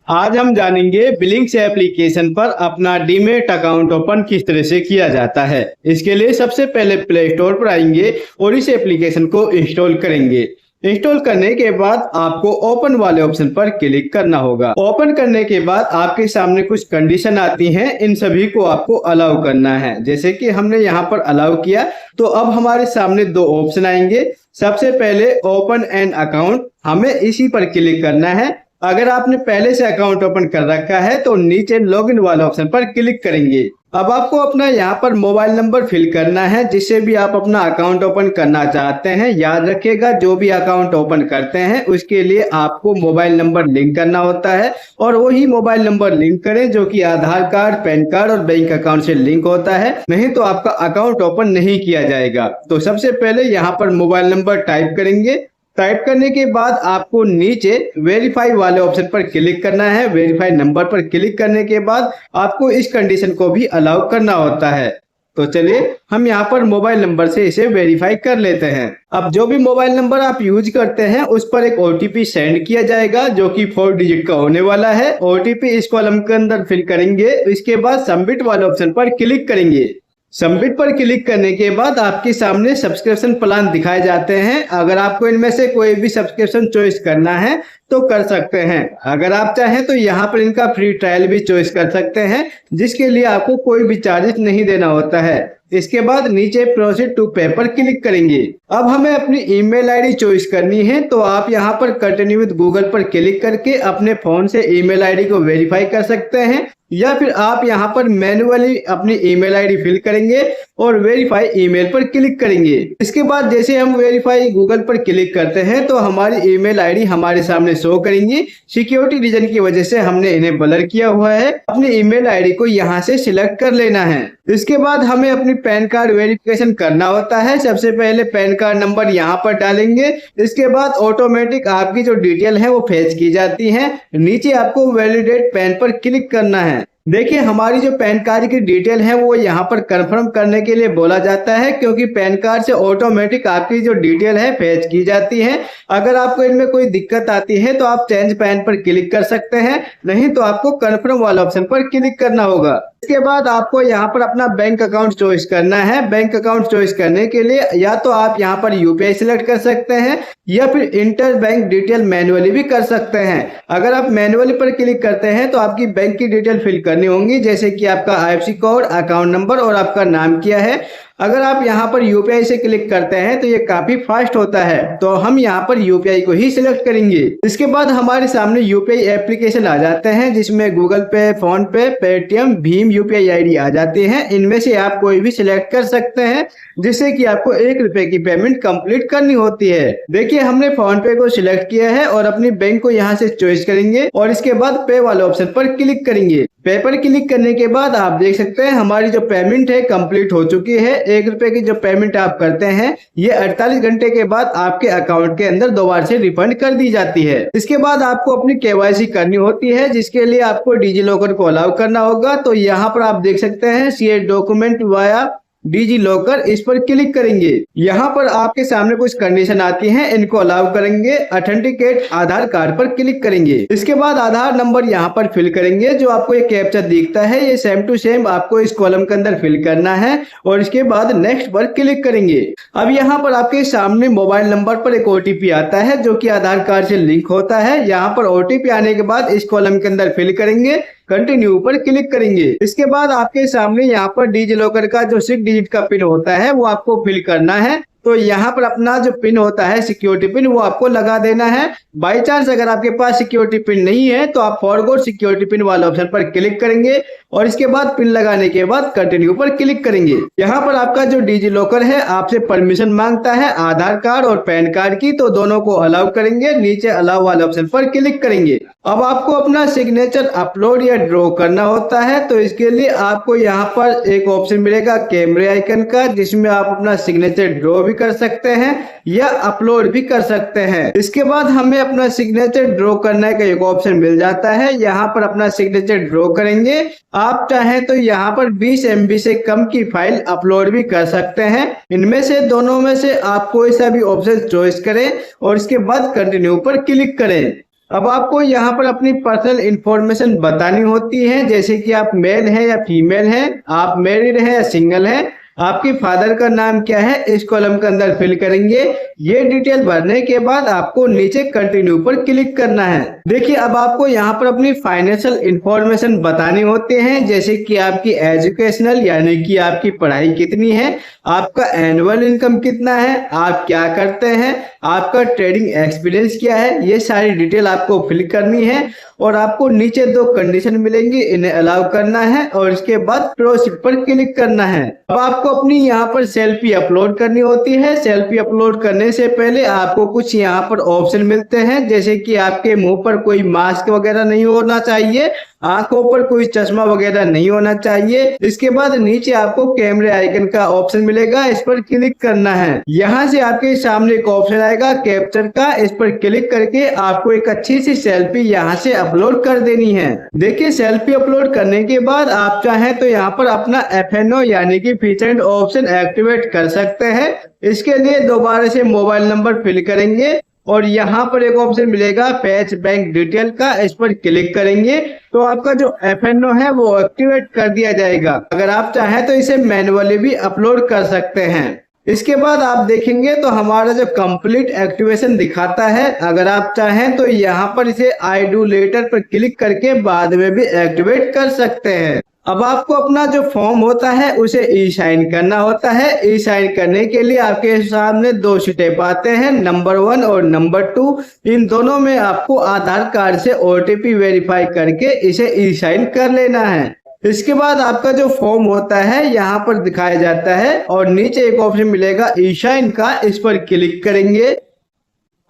आज हम जानेंगे बिलिंक्स एप्लीकेशन पर अपना डीमेट अकाउंट ओपन किस तरह से किया जाता है। इसके लिए सबसे पहले प्ले स्टोर पर आएंगे और इस एप्लीकेशन को इंस्टॉल करेंगे। इंस्टॉल करने के बाद आपको ओपन वाले ऑप्शन पर क्लिक करना होगा। ओपन करने के बाद आपके सामने कुछ कंडीशन आती हैं, इन सभी को आपको अलाउ करना है। जैसे कि हमने यहाँ पर अलाउ किया तो अब हमारे सामने दो ऑप्शन आएंगे। सबसे पहले ओपन एन अकाउंट, हमें इसी पर क्लिक करना है। अगर आपने पहले से अकाउंट ओपन कर रखा है तो नीचे लॉगिन वाले ऑप्शन पर क्लिक करेंगे। अब आपको अपना यहाँ पर मोबाइल नंबर फिल करना है जिससे भी आप अपना अकाउंट ओपन करना चाहते हैं। याद रखिएगा, जो भी अकाउंट ओपन करते हैं उसके लिए आपको मोबाइल नंबर लिंक करना होता है और वही मोबाइल नंबर लिंक करें जो कि आधार कार्ड, पैन कार्ड और बैंक अकाउंट से लिंक होता है, नहीं तो आपका अकाउंट ओपन नहीं किया जाएगा। तो सबसे पहले यहाँ पर मोबाइल नंबर टाइप करेंगे। टाइप करने के बाद आपको नीचे वेरीफाई वाले ऑप्शन पर क्लिक करना है। वेरीफाई नंबर पर क्लिक करने के बाद आपको इस कंडीशन को भी अलाउ करना होता है। तो चलिए हम यहाँ पर मोबाइल नंबर से इसे वेरीफाई कर लेते हैं। अब जो भी मोबाइल नंबर आप यूज करते हैं उस पर एक ओटीपी सेंड किया जाएगा जो कि 4 डिजिट का होने वाला है। ओटीपी इस कॉलम के अंदर फिल करेंगे। इसके बाद सबमिट वाले ऑप्शन पर क्लिक करेंगे। सबमिट पर क्लिक करने के बाद आपके सामने सब्सक्रिप्शन प्लान दिखाए जाते हैं। अगर आपको इनमें से कोई भी सब्सक्रिप्शन चॉइस करना है तो कर सकते हैं। अगर आप चाहें तो यहाँ पर इनका फ्री ट्रायल भी चॉइस कर सकते हैं जिसके लिए आपको कोई भी चार्जेस नहीं देना होता है। इसके बाद नीचे प्रोसीड टू पे पर क्लिक करेंगे। अब हमें अपनी ईमेल आईडी चॉइस करनी है तो आप यहाँ पर कंटिन्यू विद गूगल पर क्लिक करके अपने फोन से ईमेल आईडी को वेरीफाई कर सकते हैं, या फिर आप यहाँ पर मैन्युअली अपनी ईमेल आईडी फिल करेंगे और वेरीफाई ईमेल पर क्लिक करेंगे। इसके बाद जैसे हम वेरीफाई गूगल पर क्लिक करते हैं तो हमारी ईमेल आईडी हमारे सामने शो करेंगी। सिक्योरिटी रीजन की वजह से हमने इन्हें ब्लर किया हुआ है। अपनी ईमेल आईडी को यहाँ से सिलेक्ट कर लेना है। इसके बाद हमें अपनी पैन कार्ड वेरिफिकेशन करना होता है। सबसे पहले पैन कार्ड नंबर यहाँ पर डालेंगे। इसके बाद ऑटोमेटिक आपकी जो डिटेल है वो फेच की जाती है। नीचे आपको वैलिडेट पैन पर क्लिक करना है। देखिए हमारी जो पैन कार्ड की डिटेल है वो यहाँ पर कंफर्म करने के लिए बोला जाता है, क्योंकि पैन कार्ड से ऑटोमेटिक आपकी जो डिटेल है फेच की जाती है। अगर आपको इनमें कोई दिक्कत आती है तो आप चेंज पैन पर क्लिक कर सकते हैं, नहीं तो आपको कंफर्म वाला ऑप्शन पर क्लिक करना होगा। इसके बाद आपको यहाँ पर अपना बैंक अकाउंट चॉइस करना है। बैंक अकाउंट चॉइस करने के लिए या तो आप यहाँ पर यूपीआई सिलेक्ट कर सकते हैं या फिर इंटर बैंक डिटेल मैनुअली भी कर सकते हैं। अगर आप मैनुअली पर क्लिक करते हैं तो आपकी बैंक की डिटेल फिल करनी होंगी, जैसे कि आपका आईएफएससी कोड, अकाउंट नंबर और आपका नाम क्या है। अगर आप यहाँ पर यूपीआई से क्लिक करते हैं तो ये काफी फास्ट होता है, तो हम यहाँ पर यूपीआई को ही सिलेक्ट करेंगे। इसके बाद हमारे सामने यूपीआई एप्लीकेशन आ जाते हैं जिसमें गूगल पे, फोन पे, पेटीएम, भीम यूपीआई आईडी आ जाती है। इनमें से आप कोई भी सिलेक्ट कर सकते हैं जिससे कि आपको 1 रुपए की पेमेंट कंप्लीट करनी होती है। देखिए हमने फोन पे को सिलेक्ट किया है और अपनी बैंक को यहाँ से चॉइस करेंगे और इसके बाद पे वाले ऑप्शन पर क्लिक करेंगे। पे पर क्लिक करने के बाद आप देख सकते हैं हमारी जो पेमेंट है कंप्लीट हो चुकी है। 1 रुपए की जो पेमेंट आप करते हैं ये 48 घंटे के बाद आपके अकाउंट के अंदर दोबारा से रिफंड कर दी जाती है। इसके बाद आपको अपनी केवाईसी करनी होती है जिसके लिए आपको डिजी लॉकर को अलाउ करना होगा। तो यहाँ पर आप देख सकते हैं share document via digi locker, इस पर क्लिक करेंगे। यहाँ पर आपके सामने कुछ कंडीशन आती हैं, इनको अलाउ करेंगे। ऑथेंटिकेट आधार कार्ड पर क्लिक करेंगे। इसके बाद आधार नंबर यहाँ पर फिल करेंगे। जो आपको ये कैप्चा दिखता है ये सेम टू सेम आपको इस कॉलम के अंदर फिल करना है और इसके बाद नेक्स्ट पर क्लिक करेंगे। अब यहाँ पर आपके सामने मोबाइल नंबर पर एक ओटीपी आता है जो कि आधार कार्ड से लिंक होता है। यहाँ पर ओटीपी आने के बाद इस कॉलम के अंदर फिल करेंगे, कंटिन्यू पर क्लिक करेंगे। इसके बाद आपके सामने यहाँ पर डिजी लॉकर का जो 6 डिजिट का पिन होता है वो आपको फिल करना है। तो यहाँ पर अपना जो पिन होता है सिक्योरिटी पिन वो आपको लगा देना है। बाई चांस अगर आपके पास सिक्योरिटी पिन नहीं है तो आप फॉरगॉट सिक्योरिटी पिन वाले ऑप्शन पर क्लिक करेंगे और इसके बाद पिन लगाने के बाद कंटिन्यू पर क्लिक करेंगे। यहाँ पर आपका जो डिजी लॉकर है आपसे परमिशन मांगता है आधार कार्ड और पैन कार्ड की, तो दोनों को अलाउ करेंगे। नीचे अलाउ वाले ऑप्शन पर क्लिक करेंगे। अब आपको अपना सिग्नेचर अपलोड या ड्रॉ करना होता है, तो इसके लिए आपको यहाँ पर एक ऑप्शन मिलेगा कैमरे आइकन का, जिसमें आप अपना सिग्नेचर ड्रॉ भी कर सकते हैं या अपलोड भी कर सकते हैं। इसके बाद हमें अपना सिग्नेचर ड्रॉ करने का एक ऑप्शन मिल जाता है। यहाँ पर अपना सिग्नेचर ड्रॉ करेंगे। आप चाहें तो यहाँ पर 20 MB से कम की फाइल अपलोड भी कर सकते हैं। इनमें से दोनों में से आप कोई सा भी ऑप्शन चॉइस करें और इसके बाद कंटिन्यू पर क्लिक करें। अब आपको यहाँ पर अपनी पर्सनल इंफॉर्मेशन बतानी होती है, जैसे कि आप मेल हैं या फीमेल हैं, आप मैरिड हैं या सिंगल हैं, आपके फादर का नाम क्या है, इस कॉलम के अंदर फिल करेंगे। ये डिटेल भरने के बाद आपको नीचे कंटिन्यू पर क्लिक करना है। देखिए अब आपको यहाँ पर अपनी फाइनेंशियल इंफॉर्मेशन बतानी होती है, जैसे कि आपकी एजुकेशनल यानी कि आपकी पढ़ाई कितनी है, आपका एनुअल इनकम कितना है, आप क्या करते हैं, आपका ट्रेडिंग एक्सपीरियंस क्या है, ये सारी डिटेल आपको फिल करनी है। और आपको नीचे 2 कंडीशन मिलेंगी, इन्हें अलाउ करना है और इसके बाद प्रोसीड पर क्लिक करना है। अब आपको अपनी यहाँ पर सेल्फी अपलोड करनी होती है। सेल्फी अपलोड करने से पहले आपको कुछ यहाँ पर ऑप्शन मिलते हैं, जैसे कि आपके मुंह पर कोई मास्क वगैरह नहीं होना चाहिए, आंखों पर कोई चश्मा वगैरह नहीं होना चाहिए। इसके बाद नीचे आपको कैमरे आइकन का ऑप्शन मिलेगा, इस पर क्लिक करना है। यहाँ से आपके सामने एक ऑप्शन आएगा कैप्चर का, इस पर क्लिक करके आपको एक अच्छी सी सेल्फी यहाँ से अपलोड कर देनी है। देखिए सेल्फी अपलोड करने के बाद आप चाहें तो यहाँ पर अपना FNO यानी कि फीचर ऑप्शन एक्टिवेट कर सकते हैं। इसके लिए दोबारा से मोबाइल नंबर फिल करेंगे और यहाँ पर एक ऑप्शन मिलेगा पैच बैंक डिटेल का, इस पर क्लिक करेंगे तो आपका जो FNO है वो एक्टिवेट कर दिया जाएगा। अगर आप चाहें तो इसे मैनुअली भी अपलोड कर सकते हैं। इसके बाद आप देखेंगे तो हमारा जो कंप्लीट एक्टिवेशन दिखाता है। अगर आप चाहें तो यहाँ पर इसे आई डू लेटर पर क्लिक करके बाद में भी एक्टिवेट कर सकते हैं। अब आपको अपना जो फॉर्म होता है उसे ई साइन करना होता है। ई साइन करने के लिए आपके सामने 2 स्टेप आते हैं, नंबर 1 और नंबर 2। इन दोनों में आपको आधार कार्ड से OTP वेरीफाई करके इसे ई साइन कर लेना है। इसके बाद आपका जो फॉर्म होता है यहाँ पर दिखाया जाता है और नीचे एक ऑप्शन मिलेगा ई साइन का, इस पर क्लिक करेंगे,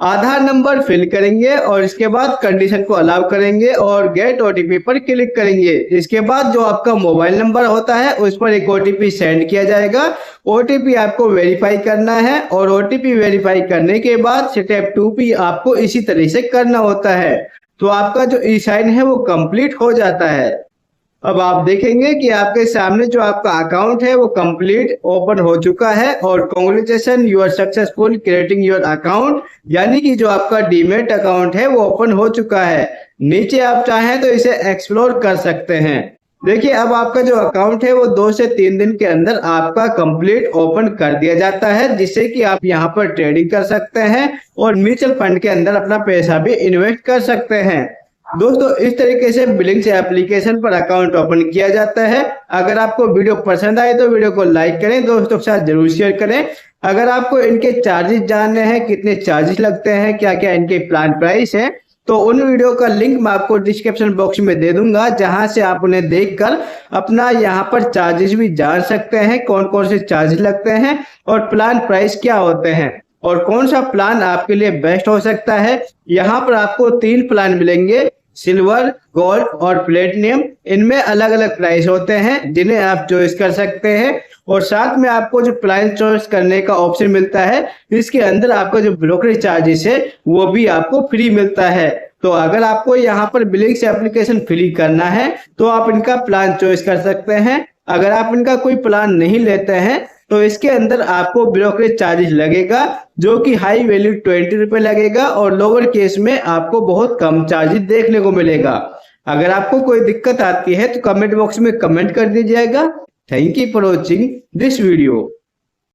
आधार नंबर फिल करेंगे और इसके बाद कंडीशन को अलाउ करेंगे और गेट OTP पर क्लिक करेंगे। इसके बाद जो आपका मोबाइल नंबर होता है उस पर एक OTP सेंड किया जाएगा। OTP आपको वेरीफाई करना है और OTP वेरीफाई करने के बाद स्टेप 2 भी आपको इसी तरह से करना होता है। तो आपका जो ई साइन है वो कंप्लीट हो जाता है। अब आप देखेंगे कि आपके सामने जो आपका अकाउंट है वो कंप्लीट ओपन हो चुका है और congratulation you are successful creating your account, यानी कि जो आपका डीमेट अकाउंट है वो ओपन हो चुका है। नीचे आप चाहें तो इसे एक्सप्लोर कर सकते हैं। देखिए अब आपका जो अकाउंट है वो 2 से 3 दिन के अंदर आपका कंप्लीट ओपन कर दिया जाता है, जिससे कि आप यहाँ पर ट्रेडिंग कर सकते हैं और म्यूचुअल फंड के अंदर अपना पैसा भी इन्वेस्ट कर सकते हैं। दोस्तों इस तरीके से बिलिंक्स एप्लीकेशन पर अकाउंट ओपन किया जाता है। अगर आपको वीडियो पसंद आए तो वीडियो को लाइक करें, दोस्तों के साथ जरूर शेयर करें। अगर आपको इनके चार्जेस जानने हैं, कितने चार्जेस लगते हैं, क्या क्या इनके प्लान प्राइस है, तो उन वीडियो का लिंक मैं आपको डिस्क्रिप्शन बॉक्स में दे दूंगा, जहां से आप उन्हें देखकर अपना यहाँ पर चार्जेस भी जान सकते हैं, कौन कौन से चार्जेस लगते हैं और प्लान प्राइस क्या होते हैं और कौन सा प्लान आपके लिए बेस्ट हो सकता है। यहाँ पर आपको 3 प्लान मिलेंगे, सिल्वर, गोल्ड और प्लेटिनियम। इनमें अलग अलग प्राइस होते हैं जिन्हें आप चॉइस कर सकते हैं और साथ में आपको जो प्लान चॉइस करने का ऑप्शन मिलता है, इसके अंदर आपका जो ब्रोकरेज चार्जेस है वो भी आपको फ्री मिलता है। तो अगर आपको यहाँ पर बिलिंक्स एप्लीकेशन फ्री करना है तो आप इनका प्लान चॉइस कर सकते हैं। अगर आप इनका कोई प्लान नहीं लेते हैं तो इसके अंदर आपको ब्रोकरेज चार्जेस लगेगा, जो कि हाई वैल्यू 20 रुपए लगेगा और लोअर केस में आपको बहुत कम चार्जेस देखने को मिलेगा। अगर आपको कोई दिक्कत आती है तो कमेंट बॉक्स में कमेंट कर दीजिएगा। Thank you for watching this video.